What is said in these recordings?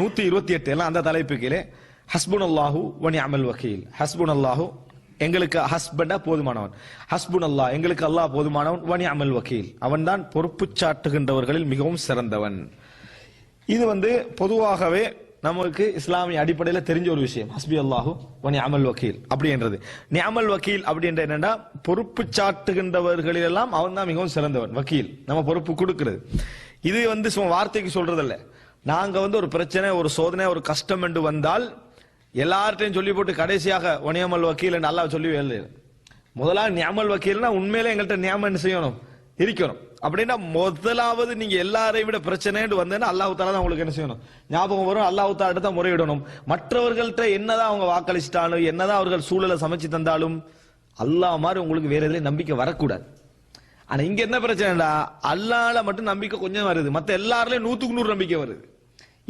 128 எல்லாம் அந்த தலைப்பு கீழே ஹஸ்புனல்லாஹு வ நிஅமல் வக்கீல். ஹஸ்புனல்லாஹு எங்களுக்கு ஹஸ்பண்டா போதுமானவன், ஹஸ்புனல்லாஹ் எங்களுக்கு அல்லாஹ் போதுமானவன், வ நிஅமல் வக்கீல் அவன் தான் பொறுப்பு சாட்டுகின்றவர்களில் மிகவும் சிறந்தவன். இது பொதுவாகவே நமக்கு இஸ்லாமிய அடிப்படையில் தெரிஞ்ச ஒரு விஷயம். ஹஸ்பி அல்லாஹு வ நிஅமல் வக்கீல் அப்படின்றது. நிஅமல் வக்கீல் அப்படின்ற என்னன்னா பொறுப்பு சாட்டுகின்றவர்களில் எல்லாம் அவன் தான் மிகவும் சிறந்தவன். வக்கீல் நம்ம பொறுப்பு கொடுக்கிறது. இது சும்மா வார்த்தைக்கு சொல்றதில்ல. நாங்க ஒரு பிரச்சனை, ஒரு சோதனை, ஒரு கஷ்டம் என்று வந்தால் எல்லார்ட்டையும் சொல்லி போட்டு கடைசியாக ஒனியமல் வக்கீல் என்று அல்லாஹ் சொல்லி முதலாவது நிஅமல் வக்கீல்னா உண்மையிலே எங்கள்கிட்ட நியமம் என்ன செய்யணும், இருக்கணும். அப்படின்னா முதலாவது நீங்க எல்லாரையும் விட பிரச்சனை வந்தேன்னா அல்லாஹ் தாலா தான் உங்களுக்கு என்ன செய்யணும், ஞாபகம் வரும். அல்லாஹ் தாலா தான் முறையிடணும். மற்றவர்கள்ட்ட என்னதான் அவங்க வாக்களிச்சிட்டாலும், என்னதான் அவர்கள் சூழலை சமைச்சு தந்தாலும் அல்லாஹ் மாதிரி உங்களுக்கு வேற எதுலையும் நம்பிக்கை வரக்கூடாது. ஆனா இங்க என்ன பிரச்சனைடா, அல்லாஹ்ல மட்டும் நம்பிக்கை கொஞ்சம் வருது, மத்த எல்லாருலயும் 100க்கு 100 நம்பிக்கை வருது.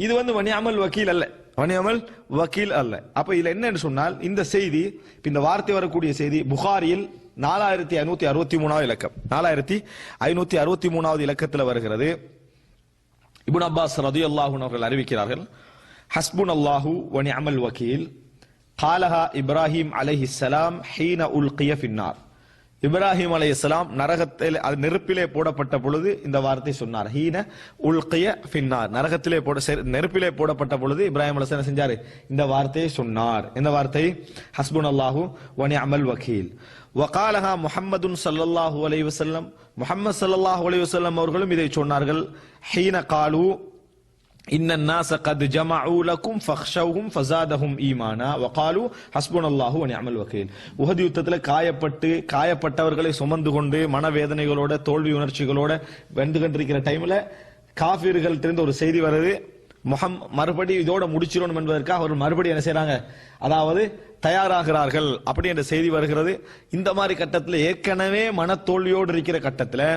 இது வனியாமல் வக்கீல் அல்ல, வனியாமல் வக்கீல் அல்ல. அப்ப இதுல என்னன்னு சொன்னால், இந்த செய்தி, இந்த வார்த்தை வரக்கூடிய செய்தி புகாரியில் 4563வது இலக்கம், 4563வது இலக்கத்தில் வருகிறது. இப்னு அப்பாஸ் ரலியல்லாஹு அன்ஹு அவர்கள் அறிவிக்கிறார்கள், ஹஸ்புனல்லாஹு வ நிஅமல் வக்கீல் காலஹா இப்ராஹிம் அலைஹிஸ்ஸலாம் ஹீன உல்கிய ஃபின்னார். இப்ராஹிம் அலைஹிஸ்ஸலாம் நரகத்தில் நெருப்பிலே போடப்பட்ட பொழுது இந்த வார்த்தை சொன்னார். ஹீன உல்கிய ஃபின்னார், நரகத்திலே நெருப்பிலே போடப்பட்ட பொழுது இப்ராஹிம் அலைஹிஸ்ஸலாம் செஞ்சாரு, இந்த வார்த்தையை சொன்னார். இந்த வார்த்தை ஹஸ்புனல்லாஹு வ நிஅமல் வக்கீல். வகாலஹா முஹம்மதுன் ஸல்லல்லாஹு அலைஹி வஸல்லம், முஹம்மது ஸல்லல்லாஹு அலைஹி வஸல்லம் அவர்களும் இதை சொன்னார்கள். ஹீன காலு இன்னன் நாஸ கத் ஜமஉ லகும் ஃபக்ஷௌஹும் ஃபஸாதஹும் ஈமானா வகாலு ஹஸ்புனல்லாஹு வ நிஅமல் வக்கீல். உஹது யுத்தத்தில் காயப்பட்டவர்களை சுமந்து கொண்டு மனவேதனைகளோட தோல்வி உணர்ச்சிகளோட வெந்து கொண்டிருக்கிற டைம்ல காஃபிர்கள் இருந்து ஒரு செய்தி வருது, மறுபடி இதோட முடிச்சிடணும் என்பதற்காக அவர் மறுபடியும் என்ன செய்யறாங்க, அதாவது தயாராகிறார்கள் அப்படி என்ற செய்தி வருகிறது. இந்த மாதிரி கட்டத்தில், ஏற்கனவே மனத்தோல்வியோடு இருக்கிற கட்டத்தில்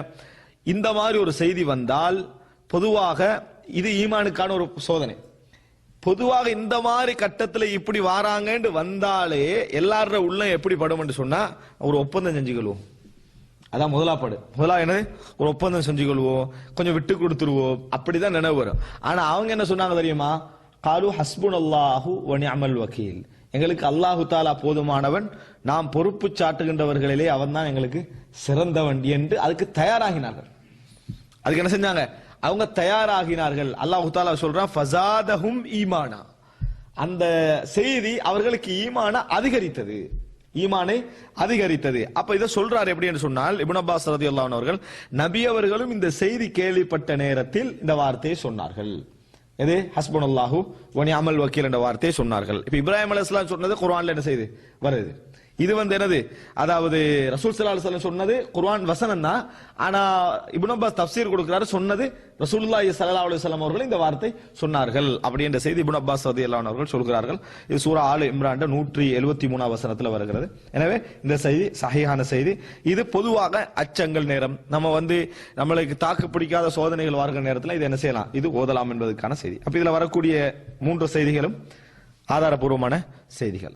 இந்த மாதிரி ஒரு செய்தி வந்தால், பொதுவாக இது ஈமானுக்கான ஒரு சோதனை. பொதுவாக இந்த மாதிரி கட்டத்தில் இப்படி வாராங்கன்னு வந்தாலே எல்லாரோட உள்ளம் எப்படி படும் என்று சொன்னா, ஒரு ஒப்பந்தம் செஞ்சுக்கொள்வோம். அதான் முதலா என்னது, ஒரு ஒப்பந்தம் செஞ்சுக்கொள்வோம், கொஞ்சம் விட்டு கொடுத்துருவோம், அப்படிதான் நினைவு வரும். ஆனா அவங்க என்ன சொன்னாங்க தெரியுமா, காலு ஹஸ்புனல்லாஹு வ நிஅமல் வக்கீல், எங்களுக்கு அல்லாஹு தாலா போதுமானவன், நாம் பொறுப்பு சாட்டுகின்றவர்களிலே அவன் தான் எங்களுக்கு சிறந்தவன் என்று அதுக்கு தயாராகினார்கள். அதுக்கு என்ன செஞ்சாங்க, அவங்க தயாராகினார்கள். அல்லாஹு தாலா சொல்றான் ஃபஸாதஹும் ஈமானா, அந்த செய்தி அவர்களுக்கு ஈமானை அதிகரித்தது. அப்ப இதை சொல்றாரு எப்படி என்று சொன்னால், இப்னு அப்பாஸ் ரலியல்லாஹு அன்ஹு அவர்கள், நபி அவர்களும் இந்த செய்தி கேள்விப்பட்ட நேரத்தில் இந்த வார்த்தையை சொன்னார்கள். எது, ஹஸ்புனல்லாஹு வ நிஅமல் வக்கீல் என்ற வார்த்தையை சொன்னார்கள். இப்ப இப்ராஹிம் அலைஹிஸ்ஸலாம் சொன்னது குர்ஆன்ல என்ன செய்து வருது. இது என்னது, அதாவது ரசூல் ஸல்லல்லாஹு அலைஹி வஸல்லம் சொன்னது குர்ஆன் வசனம் தான். ஆனா இப்னு அப்பாஸ் தஃப்சீர் கொடுக்கிறாரு, சொன்னது ரசூலுல்லாஹி ஸல்லல்லாஹு அலைஹி வஸல்லம் அவர்கள் இந்த வார்த்தை சொன்னார்கள் அப்படி என்ற செய்தி இப்னு அப்பாஸ் ரலியல்லாஹு அன்ஹு அவர்கள் சொல்கிறார்கள். இது சூரா ஆல் இம்ரான் 173வது வசனத்தில் வருகிறது. எனவே இந்த செய்தி சஹீஹான செய்தி. இது பொதுவாக அச்சங்கள் நேரம், நம்மளுக்கு தாக்கு பிடிக்காத சோதனைகள் வருகிற நேரத்தில் இது என்ன செய்யலாம், இது ஓதலாம் என்பதற்கான செய்தி. அப்ப இதுல வரக்கூடிய 3 செய்திகளும் ஆதாரபூர்வமான செய்திகள்.